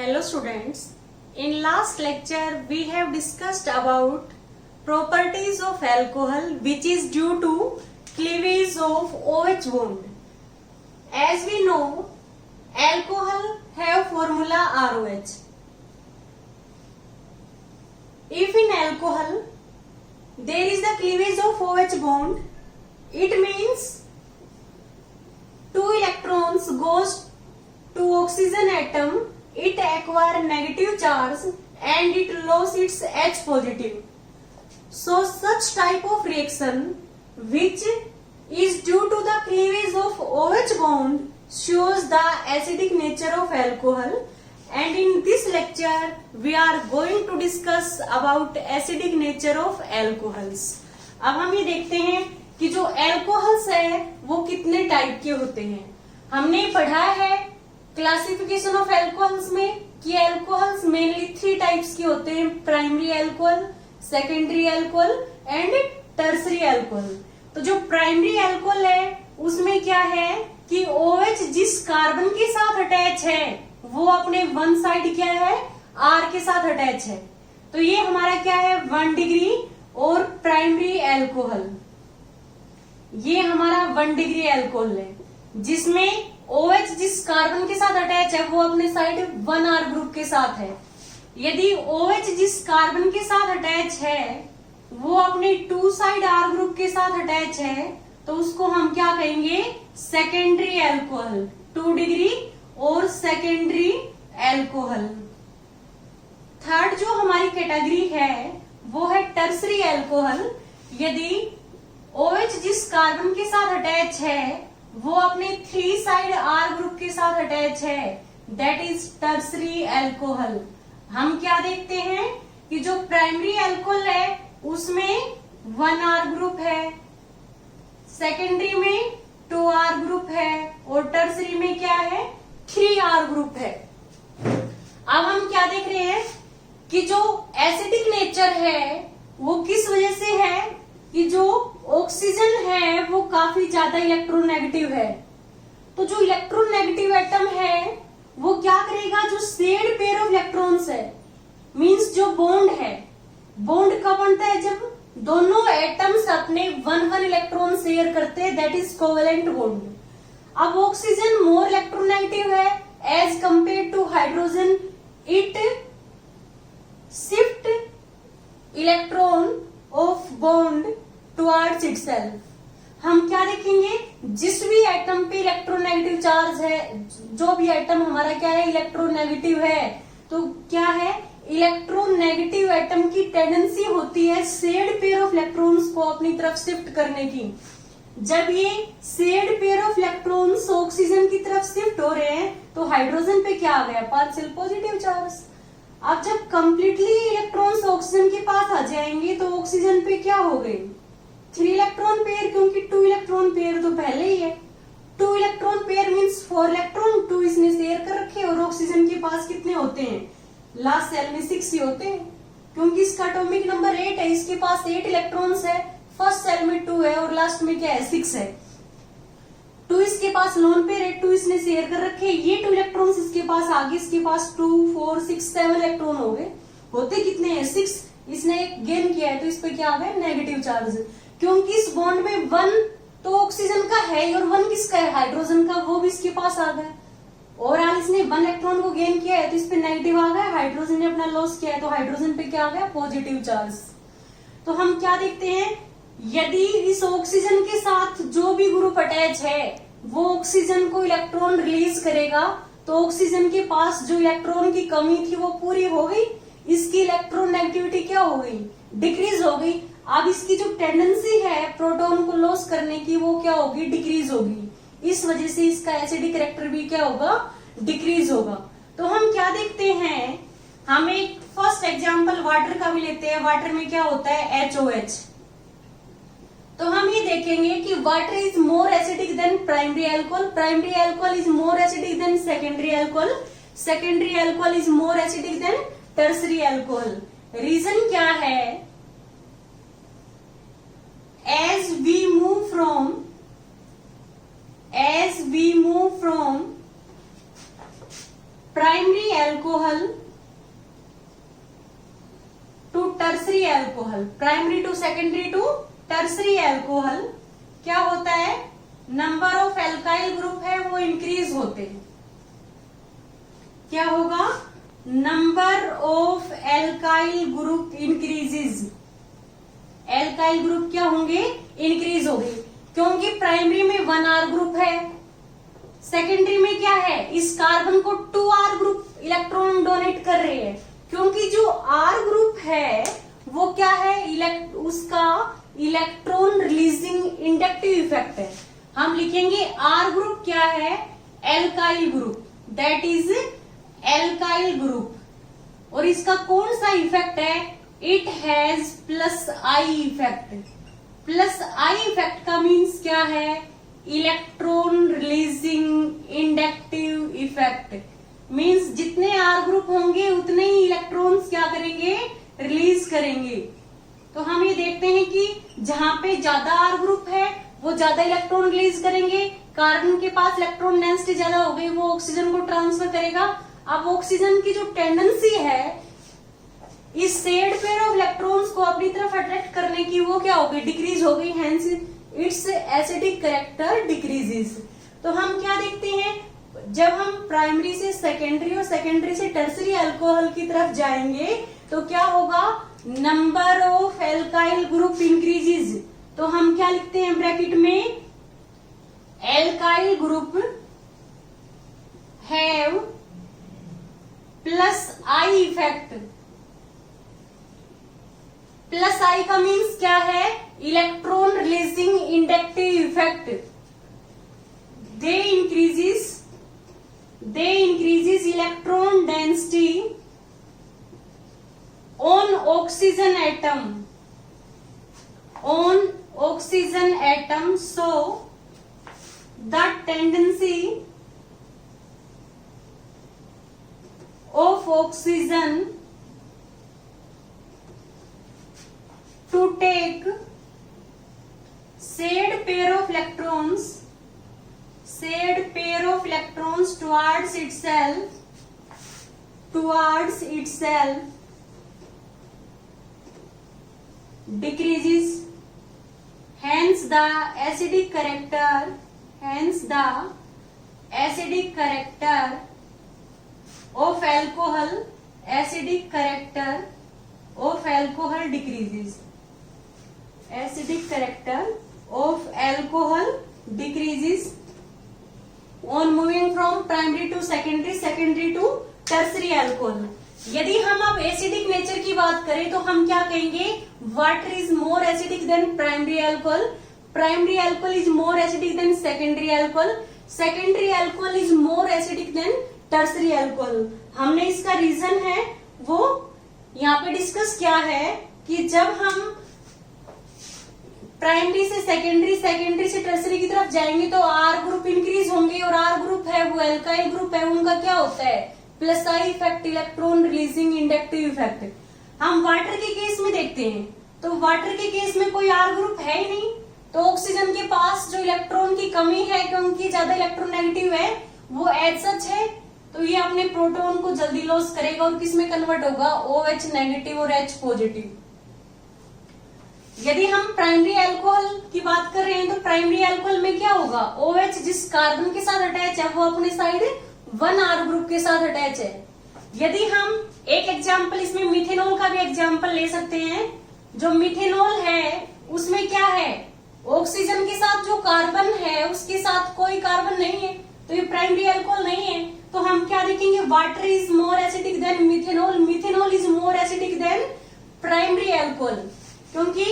Hello students, in last lecture we have discussed about properties of alcohol which is due to cleavage of OH bond. As we know, alcohol have formula ROH. If in alcohol there is the cleavage of OH bond, it means two electrons goes to oxygen atom, it acquire negative charge and it lose its H positive. So such type of reaction which is due to the cleavage of OH bond shows the acidic nature of alcohol, and in this lecture we are going to discuss about acidic nature of alcohols. अब हम ये देखते हैं कि जो alcohols है वो कितने टाइप के होते हैं. हमने पढ़ा है क्लासिफिकेशन ऑफ अल्कोहल्स में कि अल्कोहल्स मेनली 3 टाइप्स के होते हैं: primary alcohol, secondary alcohol and tertiary alcohol. तो जो प्राइमरी अल्कोहल है उसमें क्या है कि OH जिस कार्बन के साथ अटैच है वो अपने वन साइड क्या है, R के साथ अटैच है. तो ये हमारा क्या है, 1 डिग्री और प्राइमरी अल्कोहल. ये हमारा 1 डिग्री अल्कोहल है जिसमें OH जिस कार्बन के साथ अटैच है वो अपने साइड 1R ग्रुप के साथ है. यदि OH जिस कार्बन के साथ अटैच है वो अपने 2 साइड R ग्रुप के साथ अटैच है तो उसको हम क्या कहेंगे, सेकेंडरी अल्कोहल. 2 डिग्री और सेकेंडरी अल्कोहल. थर्ड जो हमारी कैटेगरी है वो है टर्सरी अल्कोहल. यदि OH जिस कार्बन के साथ अटैच है वो अपने 3 साइड R ग्रुप के साथ अटैच है, दैट इज टर्सरी अल्कोहल. हम क्या देखते हैं कि जो प्राइमरी अल्कोहल है उसमें 1R ग्रुप है, सेकेंडरी में 2R ग्रुप है और टर्सरी में क्या है, 3R ग्रुप है. अब हम क्या देख रहे हैं कि जो एसिडिक नेचर है वो किस वजह से है कि जो ऑक्सीजन है वो काफी ज्यादा इलेक्ट्रोनेगेटिव है. तो जो इलेक्ट्रोनेगेटिव एटम है वो क्या करेगा, जो शेयर्ड पेयर ऑफ इलेक्ट्रॉन्स है, मींस जो बॉन्ड है, बॉन्ड कब बनता है, जब दोनों एटम्स अपने 1 इलेक्ट्रॉन शेयर करते हैं, दैट इज कोवेलेंट बॉन्ड. अब ऑक्सीजन मोर इलेक्ट्रोनेगेटिव है as compare to hydrogen, it shift electron of bond towards itself. हम क्या देखेंगे, जिस भी एटम पे इलेक्ट्रोनेगेटिव चार्ज है, जो भी एटम हमारा क्या है, इलेक्ट्रोनेगेटिव है, तो क्या है, इलेक्ट्रोनेगेटिव एटम की टेंडेंसी होती है शेयर्ड पेयर ऑफ इलेक्ट्रॉन्स को अपनी तरफ शिफ्ट करने की. जब ये shared pair of electrons oxygen की तरफ शिफ्ट हो रहे हैं तो हाइड्रोजन पे क्या आ गया, पार्शियल पॉजिटिव चार्ज. अब जब कंप्लीटली इलेक्ट्रॉन्स ऑक्सीजन के पास आ जाएंगे तो ऑक्सीजन पे क्या हो गए, 3 इलेक्ट्रॉन पेयर, क्योंकि 2 इलेक्ट्रॉन पेयर तो पहले ही है. 2 इलेक्ट्रॉन पेयर मीन्स 4 इलेक्ट्रॉन, 2 इसने शेयर कर रखे और ऑक्सीजन के पास कितने होते हैं, लास्ट सेल में 6 ही होते हैं, क्योंकि इसका एटॉमिक नंबर 8 है, इसके पास 8 इलेक्ट्रॉन्स है, फर्स्ट सेल में 2 है और लास्ट में क्या है, 6 है. 2 इसके पास लोन पेयर है, 2 इसने शेयर कर रखे, ये 2 इलेक्ट्रॉन्स इसके पास आगे, इसके पास 2, 4, 6, 7 इलेक्ट्रॉन हो गए. होते कितने हैं, 6. इसने गेन किया है तो इस पे क्या आ गया, नेगेटिव चार्ज, क्योंकि इस बॉन्ड में 1 तो ऑक्सीजन का है और 1 किसका है, हाइड्रोजन का, वो भी इसके पास आ गया. और आज इसने 1 इलेक्ट्रॉन को गेन किया है तो इस पे नेगेटिव आ गया, हाइड्रोजन ने अपना लॉस किया है तो हाइड्रोजन पे क्या आ गया, पॉजिटिव चार्ज. तो हम क्या देखते हैं, यदि इस ऑक्सीजन के साथ जो भी ग्रुप अटैच है वो ऑक्सीजन को इलेक्ट्रॉन रिलीज करेगा तो ऑक्सीजन के पास जो इलेक्ट्रॉन की कमी थी वो पूरी हो गई, इसकी इलेक्ट्रॉन नेगेटिविटी क्या हो गई, डिक्रीज हो गई. अब इसकी जो टेंडेंसी है प्रोटॉन को लॉस करने की वो क्या होगी, डिक्रीज होगी. इस वजह से इसका एसिडिक कैरेक्टर भी क्या होगा, डिक्रीज होगा. तो हम क्या देखते हैं, हम एक फर्स्ट एग्जांपल वाटर का भी लेते हैं. वाटर में क्या होता है, HOH. तो हम ये देखेंगे कि water is more acidic than primary alcohol, primary alcohol is more acidic than secondary alcohol, secondary alcohol is more acidic than tertiary alcohol. Reason क्या है, as we move from primary alcohol to tertiary alcohol, primary to secondary to tertiary alcohol, क्या होता है, number of alkyl group है वो increase होते हैं। क्या होगा, number of alkyl group increases, alkyl group क्या होंगे, इंक्रीज होंगे, क्योंकि प्राइमरी में 1R ग्रुप है, सेकेंडरी में क्या है, इस कार्बन को 2R ग्रुप इलेक्ट्रॉन डोनेट कर रहे हैं, क्योंकि जो R ग्रुप है वो क्या है, उसका इलेक्ट्रॉन रिलीजिंग इंडक्टिव इफेक्ट है। हम लिखेंगे R ग्रुप क्या है, alkyl group, that is alkyl group. और इसका कौन सा इफेक्ट है, it has plus I effect. Plus I effect का मीन्स क्या है, electron releasing inductive effect, means जितने R ग्रुप होंगे उतने ही इलेक्ट्रॉन्स क्या करेंगे, रिलीज करेंगे। तो हम ये देखते हैं कि जहां पे ज्यादा R ग्रुप है वो ज्यादा इलेक्ट्रॉन रिलीज करेंगे, कार्बन के पास इलेक्ट्रॉन डेंसिटी ज्यादा हो गई, वो ऑक्सीजन को ट्रांसफर करेगा। अब ऑक्सीजन की जो टेंडेंसी है इस शेड पेयर ऑफ इलेक्ट्रॉन्स को अपनी तरफ अट्रैक्ट करने की, वो क्या हो गई, डिक्रीज हो गई, hence it's acidic character decreases. तो हम क्या देखते हैं, जब हम प्राइमरी से सेकेंडरी और सेकेंडरी से टर्सरी अल्कोहल की तरफ जाएंगे तो क्या होगा, number of alkyl group increases. तो हम क्या लिखते हैं ब्रैकेट में, alkyl group have plus I effect. Plus I का मीन्स क्या है, electron releasing inductive effect. They increases electron density on oxygen atom, so the tendency of oxygen to take shared pair of electrons towards itself decreases, hence the acidic character of alcohol decreases. Acidic character of alcohol decreases on moving from primary to secondary to tertiary alcohol. यदि हम अब acidic nature की बात करें तो हम क्या कहेंगे, water is more acidic than primary alcohol, primary alcohol is more acidic than secondary alcohol, secondary alcohol is more acidic than tertiary alcohol. हमने इसका रीजन है वो यहाँ पे डिस्कस किया है कि जब हम प्राइमरी से सेकेंडरी से टर्सरी की तरफ जाएंगे तो R ग्रुप इंक्रीज होंगे, और R ग्रुप है वो एल्काइल ग्रुप है, उनका क्या होता है, plus I effect, electron releasing inductive effect. हम वाटर के केस में देखते हैं तो वाटर के केस में कोई R ग्रुप है ही नहीं, तो ऑक्सीजन के पास जो इलेक्ट्रॉन की कमी है क्योंकि ज्यादा इलेक्ट्रोनेगेटिव है वो एज सच है, तो ये अपने प्रोटॉन को जल्दी लॉस करेगा और किस में कन्वर्ट होगा, OH नेगेटिव और H पॉजिटिव। यदि हम प्राइमरी अल्कोहल की बात कर रहे हैं तो प्राइमरी अल्कोहल में क्या होगा, OH जिस कार्बन के साथ अटैच है वो अपने साइड 1R ग्रुप के साथ अटैच है। यदि हम एक एग्जाम्पल इसमें मिथेनॉल का भी एग्जाम्पल ले सकते हैं, जो मिथेनॉल है उसमें क्या है, ऑक्सीजन के साथ जो कार्बन है उसके साथ कोई कार्बन नहीं है, तो ये प्राइमरी अल्कोहल नहीं है। तो हम क्या देखेंगे, water is more acidic than methanol, methanol is more acidic than primary alcohol, क्योंकि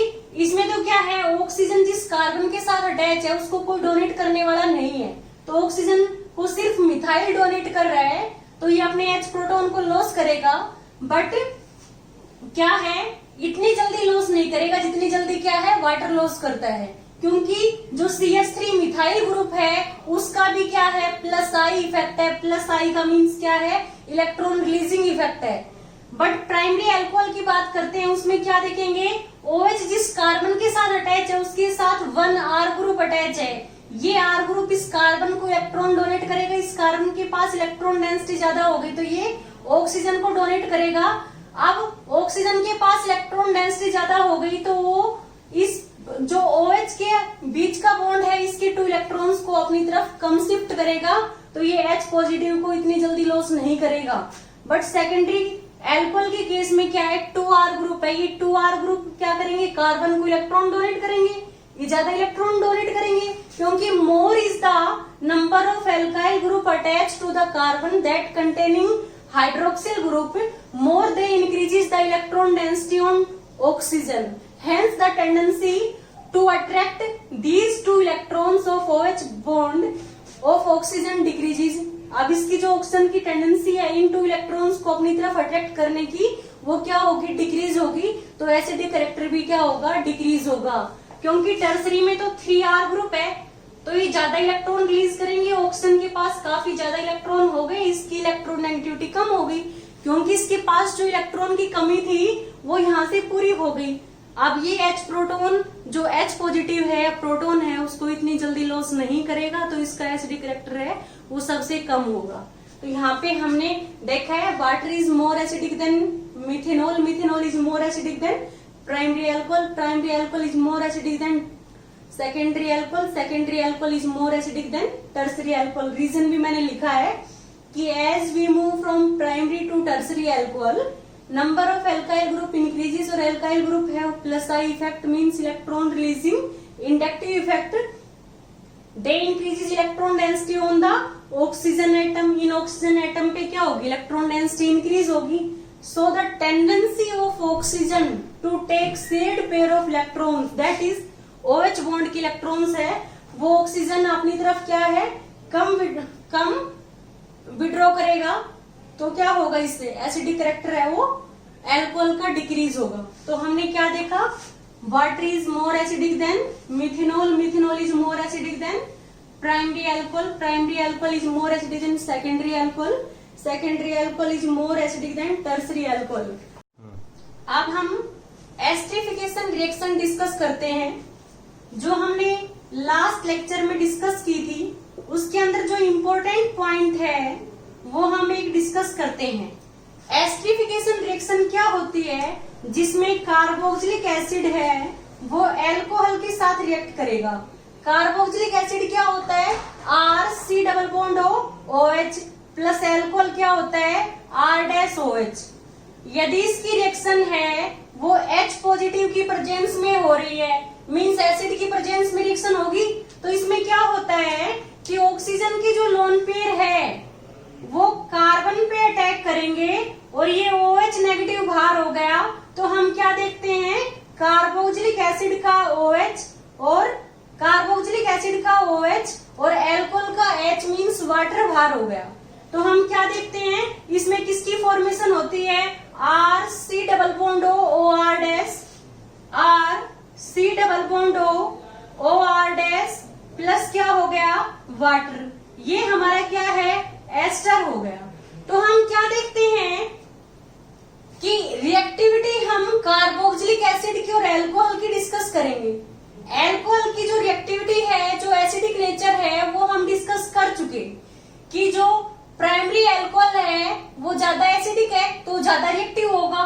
इसमें तो क्या है, ऑक्सीजन जिस कार्बन के साथ अटैच है उसको कोई डोनेट करने वाला नहीं है, तो ऑक्सीजन को सिर्फ मिथाइल डोनेट कर रहा है, तो ये अपने H प्रोटॉन को लॉस करेगा, बट क्या है, इतनी जल्दी लॉस नहीं करेगा जितनी जल्दी क्या है, वाटर लॉस करता है, क्योंकि जो CH3 मिथाइल ग्रुप है उसका भी क्या है, प्लस आई इफेक्ट है। प्लस आई का मीन्स क्या है, इलेक्ट्रॉन रिलीजिंग इफेक्ट है। बट प्राइमरी अल्कोहल की बात करते हैं उसमें क्या देखेंगे, OH जिस कार्बन के साथ अटैच है उसके साथ 1R ग्रुप अटैच है, ये R ग्रुप इस कार्बन को इलेक्ट्रॉन डोनेट करेगा, इस कार्बन के पास इलेक्ट्रॉन डेंसिटी ज्यादा हो गई तो ये ऑक्सीजन को डोनेट करेगा। अब ऑक्सीजन के पास इलेक्ट्रॉन डेंसिटी ज्यादा हो गई तो वो इस जो OH के बीच का बॉन्ड है इसके 2 इलेक्ट्रॉन्स को अपनी तरफ कम शिफ्ट करेगा, तो ये H पॉजिटिव को इतनी जल्दी लॉस नहीं करेगा। बट सेकेंडरी एल्कोहल के केस में क्या है, 2R ग्रुप है, ये 2R ग्रुप क्या करेंगे, कार्बन को इलेक्ट्रॉन डोनेट करेंगे, ये ज्यादा इलेक्ट्रॉन डोनेट करेंगे, क्योंकि more is the number of alkyl group attach to the carbon that containing hydroxyl group, more they increases the electron density on oxygen. Hence the tendency to attract these 2 electrons of OH bond of oxygen decreases. अब इसकी जो oxygen की tendency है इन 2 electrons को अपनी तरफ attract करने की, वो क्या होगी, डिक्रीज होगी। तो एसिडिक कैरेक्टर भी क्या होगा, डिक्रीज होगा, क्योंकि टर्सरी में तो 3R ग्रुप है तो ये ज्यादा इलेक्ट्रॉन रिलीज करेंगे, ऑक्सीजन के पास काफी ज्यादा इलेक्ट्रॉन हो गए, इसकी इलेक्ट्रोनेगेटिविटी कम हो गई, क्योंकि इसके पास जो इलेक्ट्रॉन की कमी थी वो यहाँ से पूरी हो गई। अब ये H प्रोटोन जो H पॉजिटिव है प्रोटोन है उसको इतनी जल्दी लॉस नहीं करेगा, तो इसका एसिडिक कैरेक्टर है वो सबसे कम होगा। तो यहाँ पे हमने देखा है water is more acidic than methanol, methanol is more acidic than primary alcohol, primary alcohol is more acidic than secondary alcohol, secondary alcohol is more acidic than tertiary alcohol. Reason भी मैंने लिखा है कि as we move from primary to tertiary alcohol number of alkyl group increases, और alkyl group है plus I effect means electron releasing inductive effect, they increases electron density on the oxygen atom, इन oxygen atom पे क्या होगी, electron density increase होगी। So the tendency of oxygen to take shared pair of electrons that is OH bond के electrons है वो oxygen अपनी तरफ क्या है कम विड्रॉ करेगा, तो क्या होगा, इससे एसिडिक कैरेक्टर है वो एल्कोहल का डिक्रीज होगा। तो हमने क्या देखा, water is more acidic than methanol, methanol is more acidic than primary alcohol, primary alcohol is more acidic than secondary alcohol, secondary alcohol is more acidic than tertiary alcohol. अब हम esterification reaction discuss करते हैं, जो हमने last lecture में discuss की थी उसके अंदर जो इम्पोर्टेंट पॉइंट है वो हम एक डिस्कस करते हैं। एस्टरिफिकेशन रिएक्शन क्या होती है, जिसमें कार्बोक्सिलिक एसिड है वो एल्कोहल के साथ रिएक्ट करेगा। कार्बोक्सिलिक एसिड क्या होता है, RC double bond OH plus alcohol क्या होता है R-OH। यदि इसकी रिएक्शन है वो H पॉजिटिव की प्रेजेंस में हो रही है, मींस एसिड की प्रेजेंस में रिएक्शन होगी, तो इसमें क्या होता है कि ऑक्सीजन की जो लोन पेयर है वो कार्बन पे अटैक करेंगे और ये OH नेगेटिव बाहर हो गया, तो हम क्या देखते हैं, कार्बोक्सिलिक एसिड का OH और कार्बोक्सिलिक एसिड का OH और एल्कोहल का H मींस वाटर बाहर हो गया। तो हम क्या देखते हैं, इसमें किसकी फॉर्मेशन होती है, RC double bond OR dash, RC double bond OR dash plus क्या हो गया वाटर, ये हमारा क्या है एस्टर हो गया। तो हम क्या देखते हैं कि रिएक्टिविटी हम कार्बोक्सिलिक एसिड की और एल्कोहल की डिस्कस करेंगे। एल्कोहल की जो रिएक्टिविटी है, जो एसिडिक नेचर है वो हम डिस्कस कर चुके, कि जो प्राइमरी अल्कोहल है वो ज्यादा एसिडिक है तो ज्यादा रिएक्टिव होगा,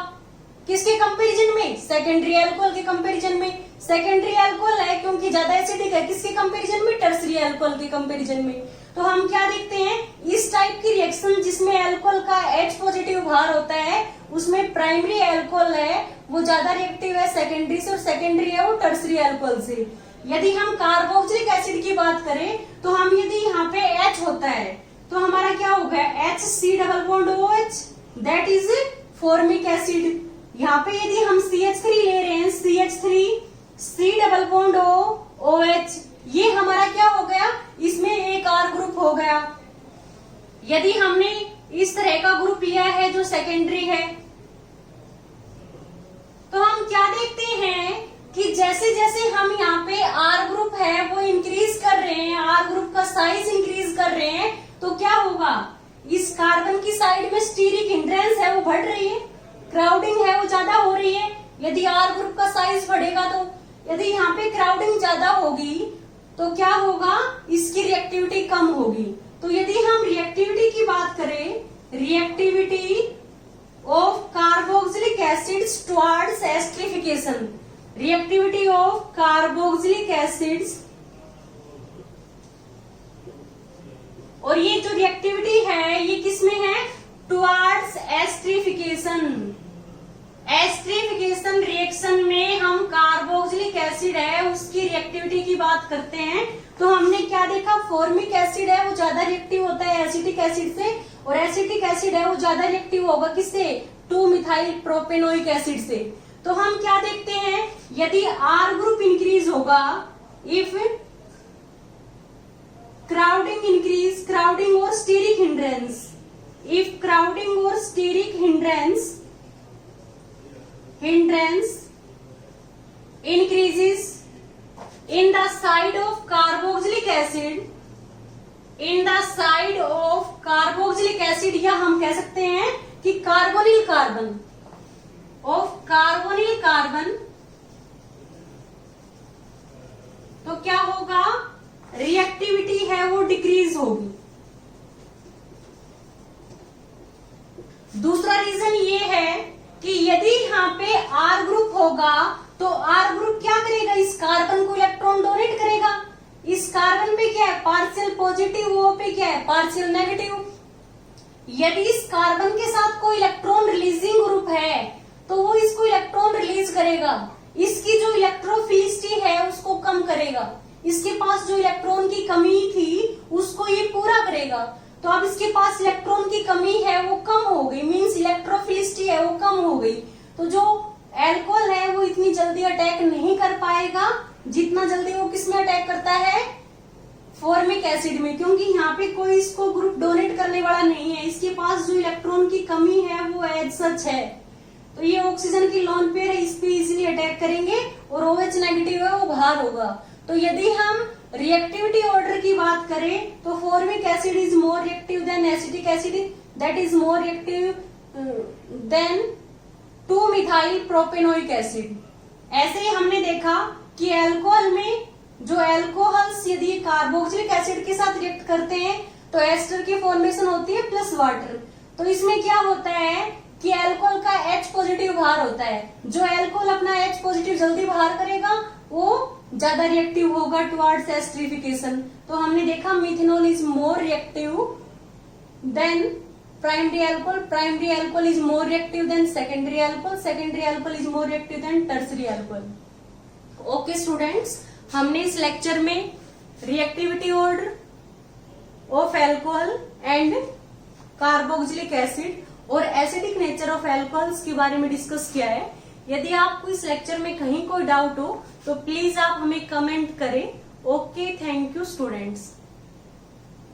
किसके कंपैरिजन में, सेकेंडरी अल्कोहल के कंपैरिजन में। सेकेंडरी अल्कोहल है क्योंकि ज्यादा एसिडिक है, किसके कंपैरिजन में, टर्सरी अल्कोहल के कंपैरिजन में। तो हम क्या देखते हैं, इस टाइप की रिएक्शन जिसमें अल्कोहल का H पॉजिटिव बाहर होता है उसमें प्राइमरी अल्कोहल है वो ज्यादा रिएक्टिव है सेकेंडरी से, और सेकेंडरी है वो टर्सरी अल्कोहल से। यदि हम कार्बोक्सिलिक एसिड की बात करें तो हम यदि यहाँ पे H होता है तो हमारा क्या होगा, HC double bond OH that is formic acid. यहाँ पे यदि हम CH3 ले रहे हैं, CH3C डबल बॉन्ड OH, ये हमारा क्या हो गया, इसमें एक R ग्रुप हो गया। यदि हमने इस तरह का ग्रुप लिया है जो सेकेंडरी है, तो हम क्या देखते हैं कि जैसे जैसे हम यहाँ पे R ग्रुप है वो इंक्रीज कर रहे हैं, R ग्रुप का साइज इंक्रीज कर रहे हैं, तो क्या होगा, इस कार्बन की साइड में स्टीरिक हिंड्रेंस है वो बढ़ रही है, क्राउडिंग है वो ज्यादा हो रही है। यदि R ग्रुप का साइज बढ़ेगा तो यदि यहाँ पे क्राउडिंग ज्यादा होगी तो क्या होगा, इसकी रिएक्टिविटी कम होगी। तो यदि हम रिएक्टिविटी की बात करें, reactivity of carboxylic acids towards esterification, reactivity of carboxylic acids, और ये जो रिएक्टिविटी है ये किसमें है, टुवर्ड्स एस्टरिफिकेशन। एस्टरिफिकेशन रिएक्शन में हम कार्बोक्सिलिक एसिड है उसकी रिएक्टिविटी की बात करते हैं। तो हमने क्या देखा, फॉर्मिक एसिड है वो ज्यादा रिएक्टिव होता है एसिटिक एसिड से, और एसिटिक एसिड है वो ज्यादा रिएक्टिव होगा किससे, 2-मिथाइल प्रोपेनोइक एसिड से। तो हम क्या देखते हैं, यदि R ग्रुप इंक्रीज होगा, if crowding increase, crowding or steric hindrance, if crowding or steric hindrance increases in the side of carboxylic acid, in the side of carboxylic acid, या हम कह सकते हैं कि carbonyl carbon, of carbonyl carbon, तो क्या होगा, रिएक्टिविटी है वो डिक्रीज होगी। दूसरा रीजन ये है कि यदि यहाँ पे R ग्रुप होगा तो R ग्रुप क्या करेगा, इस कार्बन को इलेक्ट्रॉन डोनेट करेगा। इस कार्बन पे क्या है, पार्शियल पॉजिटिव, वो पे क्या है, पार्शियल नेगेटिव। यदि इस कार्बन के साथ कोई इलेक्ट्रॉन रिलीजिंग ग्रुप है तो वो इसको इलेक्ट्रॉन रिलीज करेगा, इसकी जो इलेक्ट्रोफिलिसिटी है उसको कम करेगा, इसके पास जो इलेक्ट्रॉन की कमी थी उसको ये पूरा करेगा। तो अब इसके पास इलेक्ट्रॉन की कमी है वो कम हो गई, मींस इलेक्ट्रोफिलिसिटी है वो कम हो गई। तो जो एल्कोहल है वो इतनी जल्दी अटैक नहीं कर पाएगा जितना जल्दी वो किसमें अटैक करता है, फॉर्मिक एसिड में, क्योंकि यहाँ पे कोई इसको ग्रुप डोनेट करने वाला नहीं है, इसके पास जो इलेक्ट्रॉन की कमी है वो एज सच है। तो ये ऑक्सीजन की लोन पेयर है, इस पे इजिली अटैक करेंगे, और OH नेगेटिव है वो बाहर होगा। तो यदि हम रिएक्टिविटी ऑर्डर की बात करें तो formic acid is more reactive than acetic acid, that is more reactive than two methyl propanoic acid. ऐसे ही हमने देखा कि अल्कोहल में जो एल्कोहल्स यदि कार्बोक्सिलिक एसिड के साथ रिएक्ट करते हैं तो एस्टर की फॉर्मेशन होती है प्लस वाटर। तो इसमें क्या होता है कि अल्कोहल का H पॉजिटिव बाहर होता है, जो अल्कोहल अपना H पॉजिटिव जल्दी बाहर करेगा वो ज्यादा रिएक्टिव होगा टुवर्ड्स एस्टरिफिकेशन। तो हमने देखा methanol is more reactive then primary alcohol, primary alcohol is more reactive then secondary alcohol, secondary alcohol is more reactive then tertiary alcohol. Okay students, हमने इस लेक्चर में reactivity order of alcohol and carboxylic acid और acidic nature of alcohols के बारे में discuss किया है। यदि आपको इस लेक्चर में कहीं कोई डाउट हो तो प्लीज आप हमें कमेंट करें। Okay, thank you students.